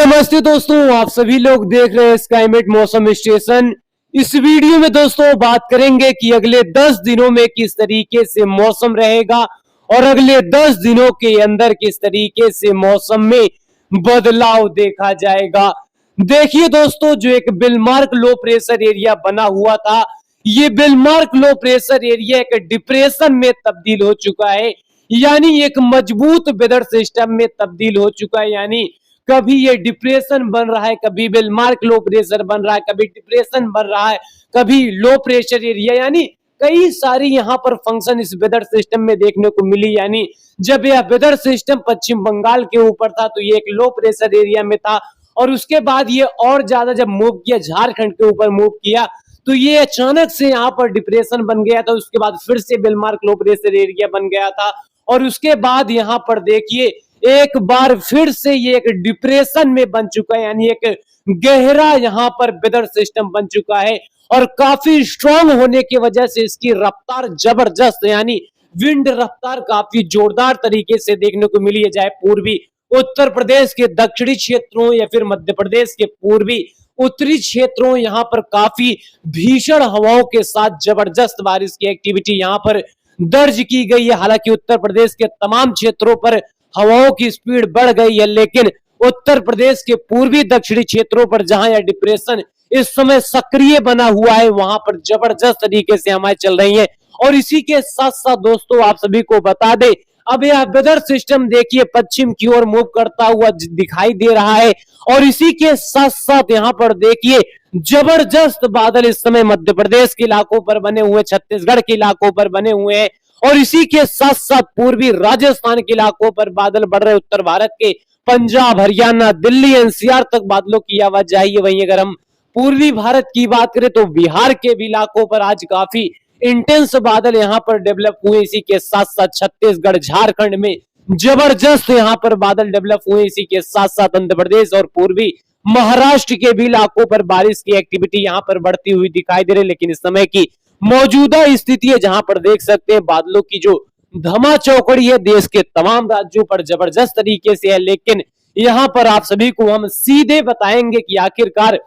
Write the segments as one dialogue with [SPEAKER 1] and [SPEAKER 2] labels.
[SPEAKER 1] नमस्ते दोस्तों, आप सभी लोग देख रहे हैं स्काईमेट मौसम स्टेशन। इस वीडियो में दोस्तों बात करेंगे कि अगले 10 दिनों में किस तरीके से मौसम रहेगा और अगले 10 दिनों के अंदर किस तरीके से मौसम में बदलाव देखा जाएगा। देखिए दोस्तों, जो एक बिलमार्क लो प्रेशर एरिया बना हुआ था, ये बिलमार्क लो प्रेशर एरिया एक डिप्रेशन में तब्दील हो चुका है, यानी एक मजबूत वेदर सिस्टम में तब्दील हो चुका है। यानी कभी ये डिप्रेशन बन रहा है, कभी बिलमार्क लो प्रेशर बन रहा है, कभी डिप्रेशन बन रहा है, कभी लो प्रेशर एरिया, यानी कई सारी यहाँ पर फंक्शन इस वेदर सिस्टम में देखने को मिली। यानी जब यह वेदर सिस्टम पश्चिम बंगाल के ऊपर था तो ये एक लो प्रेशर एरिया में था, और उसके बाद ये और ज्यादा जब मूव किया, झारखंड के ऊपर मूव किया, तो ये अचानक से यहाँ पर डिप्रेशन बन गया था। उसके बाद फिर से बिलमार्क लो प्रेशर एरिया बन गया था, और उसके बाद यहाँ पर देखिए एक बार फिर से ये एक डिप्रेशन में बन चुका है, यानी एक गहरा यहाँ पर वेदर सिस्टम बन चुका है। और काफी स्ट्रांग होने की वजह से इसकी रफ्तार जबरदस्त, यानी विंड रफ्तार काफी जोरदार तरीके से देखने को मिली है। चाहे पूर्वी उत्तर प्रदेश के दक्षिणी क्षेत्रों या फिर मध्य प्रदेश के पूर्वी उत्तरी क्षेत्रों, यहाँ पर काफी भीषण हवाओं के साथ जबरदस्त बारिश की एक्टिविटी यहाँ पर दर्ज की गई है। हालांकि उत्तर प्रदेश के तमाम क्षेत्रों पर हवाओं की स्पीड बढ़ गई है, लेकिन उत्तर प्रदेश के पूर्वी दक्षिणी क्षेत्रों पर जहां यह डिप्रेशन इस समय सक्रिय बना हुआ है, वहां पर जबरदस्त तरीके से हवाएं चल रही हैं। और इसी के साथ साथ दोस्तों आप सभी को बता दें, अब यह वेदर सिस्टम देखिए पश्चिम की ओर मूव करता हुआ दिखाई दे रहा है, और इसी के साथ साथ यहाँ पर देखिए जबरदस्त बादल इस समय मध्य प्रदेश के इलाकों पर बने हुए, छत्तीसगढ़ के इलाकों पर बने हुए हैं, और इसी के साथ साथ पूर्वी राजस्थान के इलाकों पर बादल बढ़ रहे। उत्तर भारत के पंजाब, हरियाणा, दिल्ली, एनसीआर तक बादलों की आवाजाही है। वहीं अगर हम पूर्वी भारत की बात करें तो बिहार के भी इलाकों पर आज काफी इंटेंस बादल यहाँ पर डेवलप हुए। इसी के साथ साथ छत्तीसगढ़, झारखंड में जबरदस्त यहाँ पर बादल डेवलप हुए। इसी के साथ साथ आंध्र प्रदेश और पूर्वी महाराष्ट्र के भी इलाकों पर बारिश की एक्टिविटी यहाँ पर बढ़ती हुई दिखाई दे रही है। लेकिन इस समय की मौजूदा स्थिति है जहां पर देख सकते हैं बादलों की जो धमा चौकड़ी है देश के तमाम राज्यों पर जबरदस्त तरीके से है। लेकिन यहां पर आप सभी को हम सीधे बताएंगे कि आखिरकार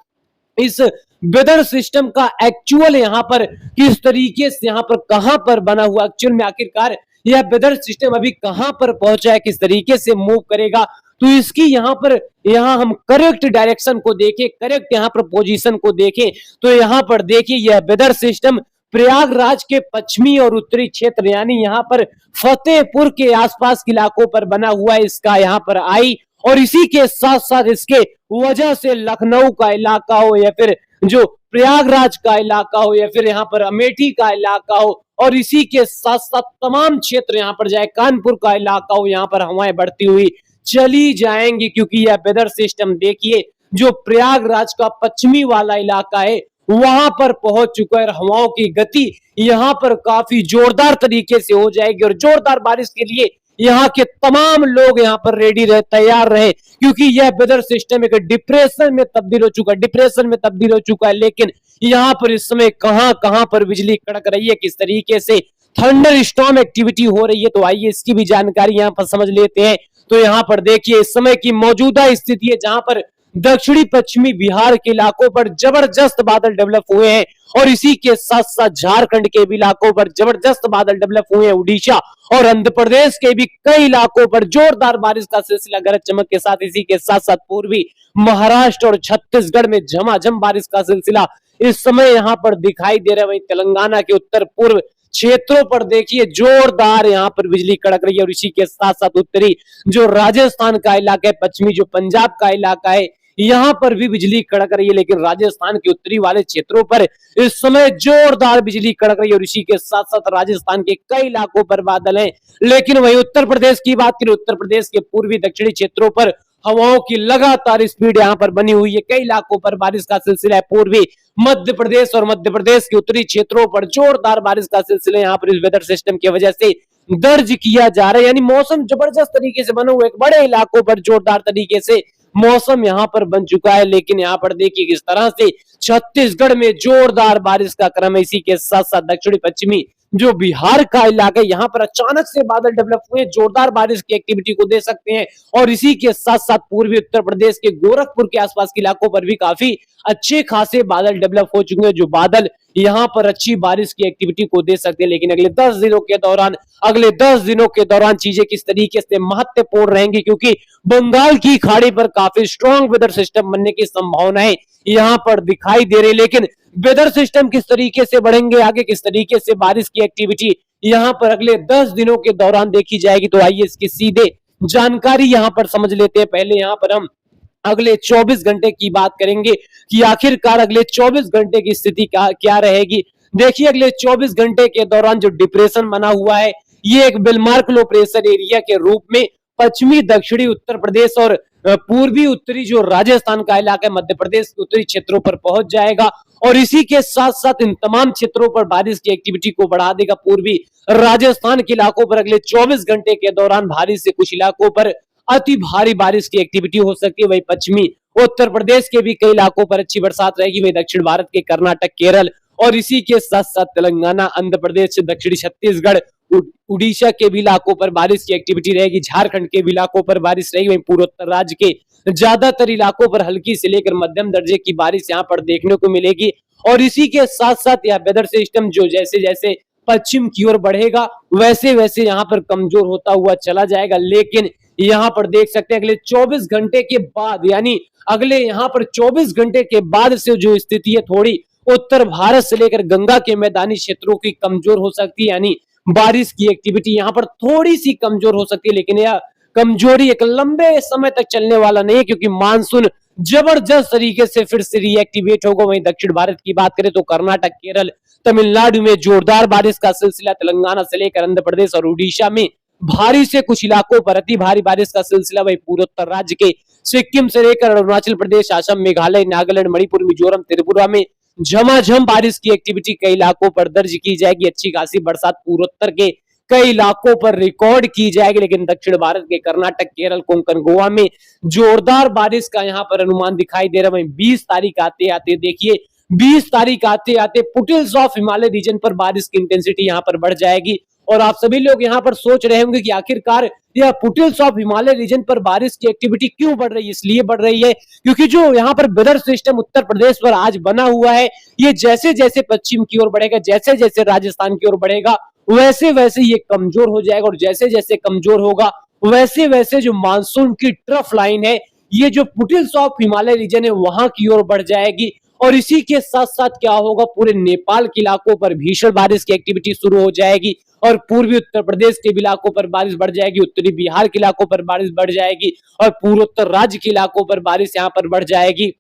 [SPEAKER 1] इस वेदर सिस्टम का एक्चुअल यहाँ पर किस तरीके से यहाँ पर कहां पर बना हुआ, एक्चुअल में आखिरकार यह वेदर सिस्टम अभी कहां पर पहुंचा है, किस तरीके से मूव करेगा। तो इसकी यहाँ हम करेक्ट डायरेक्शन को देखें, करेक्ट यहाँ पर पोजीशन को देखें, तो यहाँ पर देखिए यह वेदर सिस्टम प्रयागराज के पश्चिमी और उत्तरी क्षेत्र, यानी यहाँ पर फतेहपुर के आसपास के इलाकों पर बना हुआ है। इसका यहाँ पर आई, और इसी के साथ साथ इसके वजह से लखनऊ का इलाका हो या फिर जो प्रयागराज का इलाका हो या फिर यहाँ पर अमेठी का इलाका हो, और इसी के साथ साथ तमाम क्षेत्र यहाँ पर जाए कानपुर का इलाका हो, यहाँ पर हवाएं बढ़ती हुई चली जाएंगी। क्योंकि यह वेदर सिस्टम देखिए जो प्रयागराज का पश्चिमी वाला इलाका है वहां पर पहुंच चुका है, और हवाओं की गति यहाँ पर काफी जोरदार तरीके से हो जाएगी। और जोरदार बारिश के लिए यहाँ के तमाम लोग यहाँ पर रेडी रहे, तैयार रहे, क्योंकि यह वेदर सिस्टम एक डिप्रेशन में तब्दील हो चुका है। लेकिन यहाँ पर इस समय कहां पर बिजली कड़क रही है, किस तरीके से थंडर स्टॉर्म एक्टिविटी हो रही है, तो आइए इसकी भी जानकारी यहाँ पर समझ लेते हैं। तो यहाँ पर देखिए इस समय की मौजूदा स्थिति है जहां पर दक्षिणी पश्चिमी बिहार के इलाकों पर जबरदस्त बादल डेवलप हुए हैं, और इसी के साथ साथ झारखंड के भी इलाकों पर जबरदस्त बादल डेवलप हुए हैं। उड़ीसा और आंध्र प्रदेश के भी कई इलाकों पर जोरदार बारिश का सिलसिला गरज चमक के साथ, इसी के साथ साथ पूर्वी महाराष्ट्र और छत्तीसगढ़ में झमाझम बारिश का सिलसिला इस समय यहाँ पर दिखाई दे रहा है। वहीं तेलंगाना के उत्तर पूर्व क्षेत्रों पर देखिए जोरदार यहाँ पर बिजली कड़क रही है, और इसी के साथ साथ उत्तरी जो राजस्थान का इलाका है, पश्चिमी जो पंजाब का इलाका है, यहाँ पर भी बिजली कड़क रही है। लेकिन राजस्थान के उत्तरी वाले क्षेत्रों पर इस समय जोरदार बिजली कड़क रही है, और इसी के साथ साथ राजस्थान के कई इलाकों पर बादल हैं। लेकिन वही उत्तर प्रदेश की बात करें, उत्तर प्रदेश के पूर्वी दक्षिणी क्षेत्रों पर हवाओं की लगातार स्पीड यहाँ पर बनी हुई है। कई इलाकों पर बारिश का सिलसिला है। पूर्वी मध्य प्रदेश और मध्य प्रदेश के उत्तरी क्षेत्रों पर जोरदार बारिश का सिलसिला यहाँ पर इस वेदर सिस्टम की वजह से दर्ज किया जा रहा है। यानी मौसम जबरदस्त तरीके से बना हुआ है, बड़े इलाकों पर जोरदार तरीके से मौसम यहाँ पर बन चुका है। लेकिन यहाँ पर देखिए किस तरह से छत्तीसगढ़ में जोरदार बारिश का क्रम है। इसी के साथ साथ दक्षिणी पश्चिमी जो बिहार का इलाका है यहाँ पर अचानक से बादल डेवलप हुए, जोरदार बारिश की एक्टिविटी को दे सकते हैं। और इसी के साथ साथ पूर्वी उत्तर प्रदेश के गोरखपुर के आसपास के इलाकों पर भी काफी अच्छे खासे बादल डेवलप हो चुके हैं, जो बादल यहाँ पर अच्छी बारिश की एक्टिविटी को दे सकते हैं। लेकिन अगले 10 दिनों के दौरान चीजें किस तरीके से महत्वपूर्ण रहेंगी, क्योंकि बंगाल की खाड़ी पर काफी स्ट्रॉन्ग वेदर सिस्टम बनने की संभावनाएं यहाँ पर दिखाई दे रही। लेकिन वेदर सिस्टम किस तरीके से बढ़ेंगे आगे, किस तरीके से बारिश की एक्टिविटी यहाँ पर अगले 10 दिनों के दौरान देखी जाएगी, तो आइए इसकी सीधे जानकारी यहाँ पर समझ लेते हैं। पहले यहाँ पर हम अगले 24 घंटे की बात करेंगे कि आखिरकार अगले 24 घंटे की स्थिति क्या रहेगी। देखिए, अगले 24 घंटे के दौरान जो डिप्रेशन बना हुआ है, ये एक बिलमार्क लो प्रेशर एरिया के रूप में पश्चिमी दक्षिणी उत्तर प्रदेश और पूर्वी उत्तरी जो राजस्थान का इलाका है, मध्य प्रदेश के उत्तरी क्षेत्रों पर पहुंच जाएगा। और इसी के साथ साथ इन तमाम क्षेत्रों पर बारिश की एक्टिविटी को बढ़ा देगा। पूर्वी राजस्थान के इलाकों पर अगले 24 घंटे के दौरान भारी से कुछ इलाकों पर अति भारी बारिश की एक्टिविटी हो सकती है। वही पश्चिमी उत्तर प्रदेश के भी कई इलाकों पर अच्छी बरसात रहेगी। वही दक्षिण भारत के कर्नाटक, केरल और इसी के साथ साथ तेलंगाना, आंध्र प्रदेश, दक्षिणी छत्तीसगढ़, उड़ीसा के भी इलाकों पर बारिश की एक्टिविटी रहेगी। झारखंड के भी इलाकों पर बारिश रहेगी। वहीं पूर्वोत्तर राज्य के ज्यादातर इलाकों पर हल्की से लेकर मध्यम दर्जे की बारिश यहाँ पर देखने को मिलेगी। और इसी के साथ साथ यह वेदर सिस्टम जो जैसे जैसे पश्चिम की ओर बढ़ेगा, वैसे वैसे यहाँ पर कमजोर होता हुआ चला जाएगा। लेकिन यहाँ पर देख सकते हैं अगले 24 घंटे के बाद, यानी अगले यहाँ पर 24 घंटे के बाद से जो स्थिति है, थोड़ी उत्तर भारत से लेकर गंगा के मैदानी क्षेत्रों की कमजोर हो सकती है। यानी बारिश की एक्टिविटी यहाँ पर थोड़ी सी कमजोर हो सकती है। लेकिन यह कमजोरी एक लंबे समय तक चलने वाला नहीं है, क्योंकि मानसून जबरदस्त तरीके से फिर से रिएक्टिवेट होगा। वहीं दक्षिण भारत की बात करें तो कर्नाटक, केरल, तमिलनाडु में जोरदार बारिश का सिलसिला, तेलंगाना से लेकर आंध्र प्रदेश और उड़ीसा में भारी से कुछ इलाकों पर अति भारी बारिश का सिलसिला। वही पूर्वोत्तर राज्य के सिक्किम से लेकर अरुणाचल प्रदेश, असम, मेघालय, नागालैंड, मणिपुर, मिजोरम, त्रिपुरा में झमाझम बारिश की एक्टिविटी कई इलाकों पर दर्ज की जाएगी। अच्छी खासी बरसात पूर्वोत्तर के कई इलाकों पर रिकॉर्ड की जाएगी। लेकिन दक्षिण भारत के कर्नाटक, केरल, कोंकण, गोवा में जोरदार बारिश का यहाँ पर अनुमान दिखाई दे रहा है। वहीं 20 तारीख आते आते देखिए, 20 तारीख आते आते फुटहिल्स ऑफ हिमालय रीजन पर बारिश की इंटेंसिटी यहाँ पर बढ़ जाएगी। और आप सभी लोग यहाँ पर सोच रहे होंगे कि आखिरकार यह फुटहिल्स ऑफ हिमालय रीजन पर बारिश की एक्टिविटी क्यों बढ़ रही है। इसलिए बढ़ रही है क्योंकि जो यहाँ पर वेदर सिस्टम उत्तर प्रदेश पर आज बना हुआ है, ये जैसे जैसे पश्चिम की ओर बढ़ेगा, जैसे जैसे राजस्थान की ओर बढ़ेगा, वैसे वैसे ये कमजोर हो जाएगा। और जैसे जैसे कमजोर होगा, वैसे वैसे जो मानसून की ट्रफ लाइन है, ये जो फुटहिल्स ऑफ हिमालय रीजन है, वहां की ओर बढ़ जाएगी। और इसी के साथ साथ क्या होगा, पूरे नेपाल के इलाकों पर भीषण बारिश की एक्टिविटी शुरू हो जाएगी। और पूर्वी उत्तर प्रदेश के इलाकों पर बारिश बढ़ जाएगी, उत्तरी बिहार के इलाकों पर बारिश बढ़ जाएगी और पूर्वोत्तर राज्य के इलाकों पर बारिश यहाँ पर बढ़ जाएगी।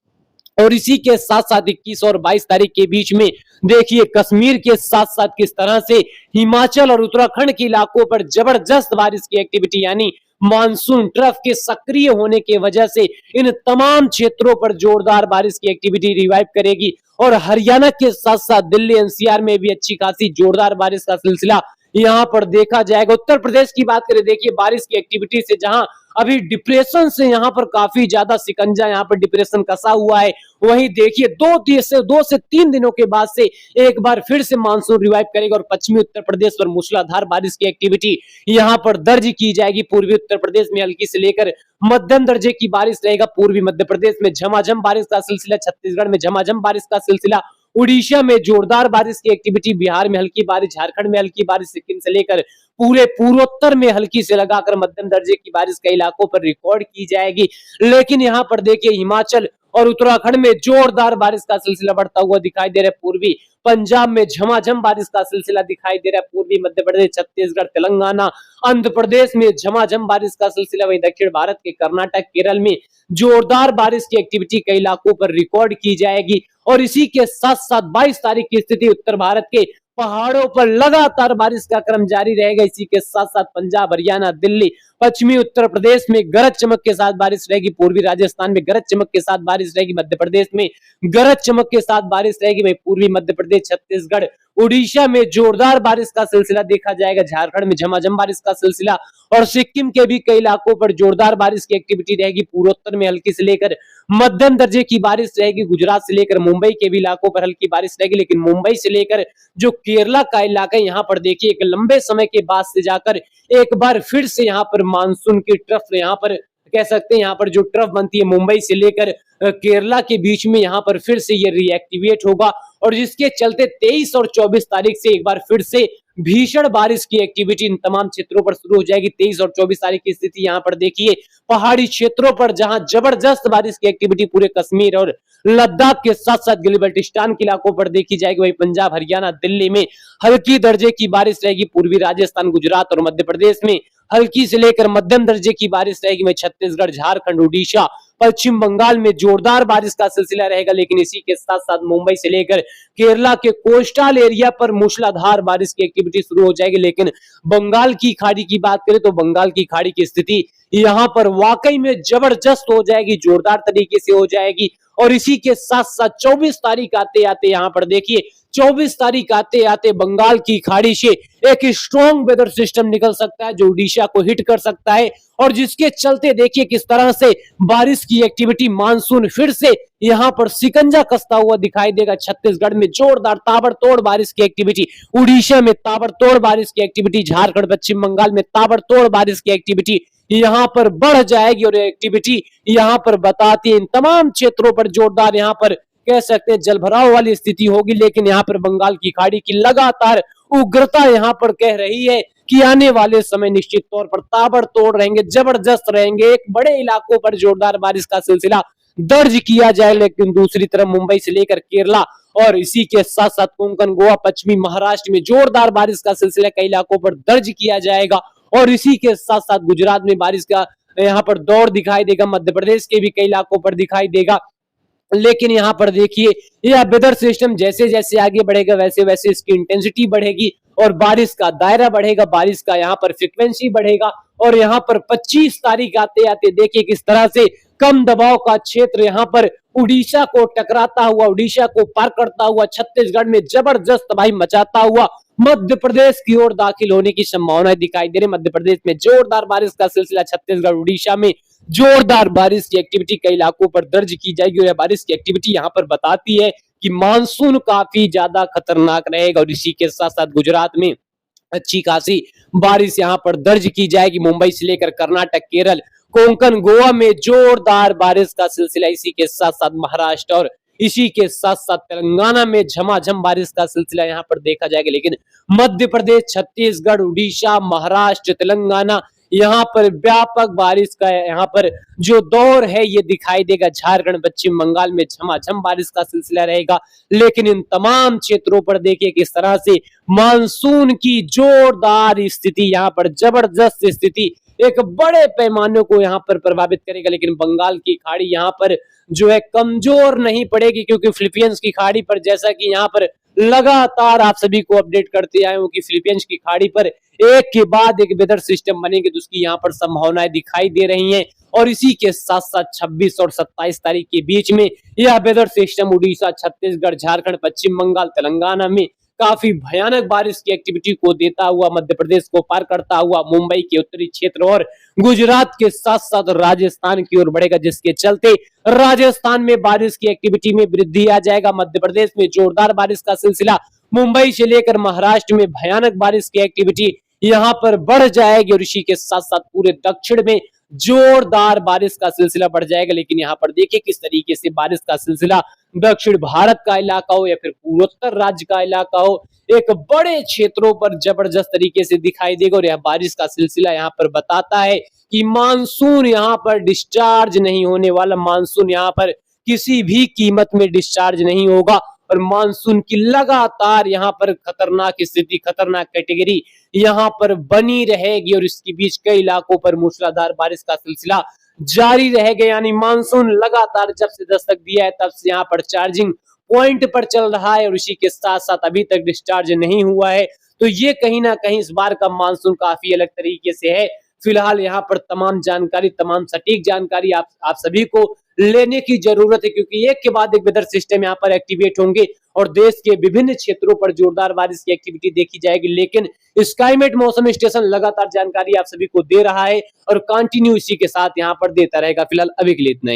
[SPEAKER 1] और इसी के साथ साथ 21 और 22 तारीख के बीच में देखिए कश्मीर के साथ साथ किस तरह से हिमाचल और उत्तराखंड के इलाकों पर जबरदस्त बारिश की एक्टिविटी, यानी मानसून ट्रफ के सक्रिय होने की वजह से इन तमाम क्षेत्रों पर जोरदार बारिश की एक्टिविटी रिवाइव करेगी। और हरियाणा के साथ साथ दिल्ली, एनसीआर में भी अच्छी खासी जोरदार बारिश का सिलसिला यहाँ पर देखा जाएगा। उत्तर प्रदेश की बात करें, देखिए बारिश की एक्टिविटी से जहां अभी डिप्रेशन से यहाँ पर काफी ज्यादा शिकंजा यहाँ पर डिप्रेशन कसा हुआ है, वहीं देखिए 2 से 3 दिनों के बाद से एक बार फिर से मानसून रिवाइव करेगा और पश्चिमी उत्तर प्रदेश पर मूसलाधार बारिश की एक्टिविटी यहाँ पर दर्ज की जाएगी। पूर्वी उत्तर प्रदेश में हल्की से लेकर मध्यम दर्जे की बारिश रहेगा। पूर्वी मध्य प्रदेश में झमाझम बारिश का सिलसिला, छत्तीसगढ़ में झमाझम बारिश का सिलसिला, उड़ीसा में जोरदार बारिश की एक्टिविटी, बिहार में हल्की बारिश, झारखंड में हल्की बारिश, सिक्किम से लेकर पूरे पूर्वोत्तर में हल्की से लगाकर मध्यम दर्जे की बारिश कई इलाकों पर रिकॉर्ड की जाएगी। लेकिन यहाँ पर देखिए हिमाचल और उत्तराखंड में जोरदार बारिश का सिलसिला बढ़ता हुआ दिखाई दे रहा है। पूर्वी पंजाब में झमाझम बारिश का सिलसिला दिखाई दे रहा है। पूर्वी मध्य प्रदेश, छत्तीसगढ़, तेलंगाना, आंध्र प्रदेश में झमाझम बारिश का सिलसिला। वहीं दक्षिण भारत के कर्नाटक, केरल में जोरदार बारिश की एक्टिविटी कई इलाकों पर रिकॉर्ड की जाएगी। और इसी के साथ साथ 22 तारीख की स्थिति उत्तर भारत के पहाड़ों पर लगातार बारिश का क्रम जारी रहेगा। इसी के साथ साथ पंजाब, हरियाणा, दिल्ली, पश्चिमी उत्तर प्रदेश में गरज चमक के साथ बारिश रहेगी। पूर्वी राजस्थान में गरज चमक के साथ बारिश रहेगी। मध्य प्रदेश में गरज चमक के साथ बारिश रहेगी। वहीं पूर्वी मध्य प्रदेश, छत्तीसगढ़, उड़ीसा में जोरदार बारिश का सिलसिला देखा जाएगा, झारखंड में झमाझम बारिश का सिलसिला और सिक्किम के भी कई इलाकों पर जोरदार बारिश की एक्टिविटी रहेगी। पूर्वोत्तर में हल्की से लेकर मध्यम दर्जे की बारिश रहेगी। गुजरात से लेकर मुंबई के भी इलाकों पर हल्की बारिश रहेगी, लेकिन मुंबई से लेकर जो केरला का इलाका है यहाँ पर देखिए एक लंबे समय के बाद से जाकर एक बार फिर से यहाँ पर मानसून की ट्रफ यहाँ पर कह सकते हैं, यहाँ पर जो ट्रफ बनती है मुंबई से लेकर केरला के बीच में यहाँ पर फिर से ये रिएक्टिवेट होगा और जिसके चलते 23 और 24 तारीख से एक बार फिर से भीषण बारिश की एक्टिविटी इन तमाम क्षेत्रों पर शुरू हो जाएगी। 23 और 24 तारीख की स्थिति यहाँ पर देखिए पहाड़ी क्षेत्रों पर जहां जबरदस्त बारिश की एक्टिविटी पूरे कश्मीर और लद्दाख के साथ साथ गिलबर्टिस्तान के इलाकों पर देखी जाएगी। वही पंजाब, हरियाणा, दिल्ली में हल्की दर्जे की बारिश रहेगी। पूर्वी राजस्थान, गुजरात और मध्य प्रदेश में हल्की से लेकर मध्यम दर्जे की बारिश रहेगी। वही छत्तीसगढ़, झारखंड, उड़ीसा, पश्चिम बंगाल में जोरदार बारिश का सिलसिला रहेगा, लेकिन इसी के साथ साथ मुंबई से लेकर केरला के कोस्टल एरिया पर मूसलाधार बारिश की एक्टिविटी शुरू हो जाएगी। लेकिन बंगाल की खाड़ी की बात करें तो बंगाल की खाड़ी की स्थिति यहाँ पर वाकई में जबरदस्त हो जाएगी, जोरदार तरीके से हो जाएगी। और इसी के साथ साथ 24 तारीख आते आते यहाँ पर देखिए 24 तारीख आते आते बंगाल की खाड़ी से एक स्ट्रॉन्ग वेदर सिस्टम निकल सकता है जो उड़ीसा को हिट कर सकता है और जिसके चलते देखिए किस तरह से बारिश की एक्टिविटी मानसून फिर से यहाँ पर सिकंजा कसता हुआ दिखाई देगा। छत्तीसगढ़ में जोरदार ताबड़तोड़ बारिश की एक्टिविटी, उड़ीसा में ताबड़तोड़ बारिश की एक्टिविटी, झारखंड, पश्चिम बंगाल में ताबड़तोड़ बारिश की एक्टिविटी यहाँ पर बढ़ जाएगी और एक्टिविटी यहाँ पर बताती है इन तमाम क्षेत्रों पर जोरदार यहाँ पर कह सकते हैं जलभराव वाली स्थिति होगी। लेकिन यहाँ पर बंगाल की खाड़ी की लगातार उग्रता यहाँ पर कह रही है कि आने वाले समय निश्चित तौर पर ताबड़तोड़ रहेंगे, जबरदस्त रहेंगे। एक बड़े इलाकों पर जोरदार बारिश का सिलसिला दर्ज किया जाए, लेकिन दूसरी तरफ मुंबई से लेकर केरला और इसी के साथ साथ कोंकण, गोवा, पश्चिमी महाराष्ट्र में जोरदार बारिश का सिलसिला कई इलाकों पर दर्ज किया जाएगा और इसी के साथ साथ गुजरात में बारिश का यहाँ पर दौर दिखाई देगा, मध्य प्रदेश के भी कई इलाकों पर दिखाई देगा। लेकिन यहाँ पर देखिए यह वेदर सिस्टम जैसे जैसे आगे बढ़ेगा वैसे वैसे इसकी इंटेंसिटी बढ़ेगी और बारिश का दायरा बढ़ेगा, बारिश का यहाँ पर फ्रिक्वेंसी बढ़ेगा और यहाँ पर 25 तारीख आते आते देखिए किस तरह से कम दबाव का क्षेत्र यहाँ पर उड़ीसा को टकराता हुआ, उड़ीसा को पार करता हुआ छत्तीसगढ़ में जबरदस्त तबाही मचाता हुआ मध्य प्रदेश की ओर दाखिल होने की संभावना दिखाई दे रही। मध्य प्रदेश में जोरदार बारिश का सिलसिला, छत्तीसगढ़, उड़ीसा में जोरदार बारिश की एक्टिविटी कई इलाकों पर दर्ज की जाएगी और यह बारिश की एक्टिविटी यहाँ पर बताती है कि मानसून काफी ज्यादा खतरनाक रहेगा और इसी के साथ साथ गुजरात में अच्छी खासी बारिश यहाँ पर दर्ज की जाएगी। मुंबई से लेकर कर्नाटक, केरल, कोंकण, गोवा में जोरदार बारिश का सिलसिला, इसी के साथ साथ महाराष्ट्र और इसी के साथ साथ तेलंगाना में झमाझम बारिश का सिलसिला यहाँ पर देखा जाएगा। लेकिन मध्य प्रदेश, छत्तीसगढ़, उड़ीसा, महाराष्ट्र, तेलंगाना यहाँ पर व्यापक बारिश का यहाँ पर जो दौर है ये दिखाई देगा। झारखंड, पश्चिम बंगाल में झमाझम बारिश का सिलसिला रहेगा। लेकिन इन तमाम क्षेत्रों पर देखिए किस तरह से मानसून की जोरदार स्थिति, यहाँ पर जबरदस्त स्थिति एक बड़े पैमाने को यहाँ पर प्रभावित करेगा। लेकिन बंगाल की खाड़ी यहाँ पर जो है कमजोर नहीं पड़ेगी, क्योंकि फिलीपींस की खाड़ी पर जैसा कि यहाँ पर लगातार आप सभी को अपडेट करते आए हूं कि फिलीपींस की खाड़ी पर एक के बाद एक वेदर सिस्टम बनेंगे, तो उसकी यहाँ पर संभावनाएं दिखाई दे रही हैं। और इसी के साथ साथ 26 और 27 तारीख के बीच में यह वेदर सिस्टम उड़ीसा, छत्तीसगढ़, झारखंड, पश्चिम बंगाल, तेलंगाना में काफी भयानक बारिश की एक्टिविटी को देता हुआ मध्य प्रदेश को पार करता हुआ मुंबई के उत्तरी क्षेत्र और गुजरात के साथ साथ राजस्थान की ओर बढ़ेगा, जिसके चलते राजस्थान में बारिश की एक्टिविटी में वृद्धि आ जाएगा। मध्य प्रदेश में जोरदार बारिश का सिलसिला, मुंबई से लेकर महाराष्ट्र में भयानक बारिश की एक्टिविटी यहाँ पर बढ़ जाएगी और इसी के साथ साथ पूरे दक्षिण में जोरदार बारिश का सिलसिला बढ़ जाएगा। लेकिन यहाँ पर देखिए किस तरीके से बारिश का सिलसिला दक्षिण भारत का इलाका हो या फिर पूर्वोत्तर राज्य का इलाका हो, एक बड़े क्षेत्रों पर जबरदस्त तरीके से दिखाई देगा। और यह बारिश का सिलसिला यहाँ पर बताता है कि मानसून यहाँ पर डिस्चार्ज नहीं होने वाला, मानसून यहाँ पर किसी भी कीमत में डिस्चार्ज नहीं होगा और मानसून की लगातार यहाँ पर खतरनाक स्थिति, खतरनाक कैटेगरी यहाँ पर बनी रहेगी और इसके बीच कई इलाकों पर मूसलाधार बारिश का सिलसिला जारी रहेगा। यानी मानसून लगातार जब से दस्तक दिया है तब से यहाँ पर चार्जिंग पॉइंट पर चल रहा है और इसी के साथ साथ अभी तक डिस्चार्ज नहीं हुआ है। तो ये कहीं ना कहीं इस बार का मानसून काफी अलग तरीके से है, फिलहाल यहाँ पर तमाम जानकारी, तमाम सटीक जानकारी आप सभी को लेने की जरूरत है, क्योंकि एक के बाद एक वेदर सिस्टम यहाँ पर एक्टिवेट होंगे और देश के विभिन्न क्षेत्रों पर जोरदार बारिश की एक्टिविटी देखी जाएगी। लेकिन स्काईमेट मौसम स्टेशन लगातार जानकारी आप सभी को दे रहा है और कंटिन्यू इसी के साथ यहाँ पर देता रहेगा। फिलहाल अभी के लिए इतना ही।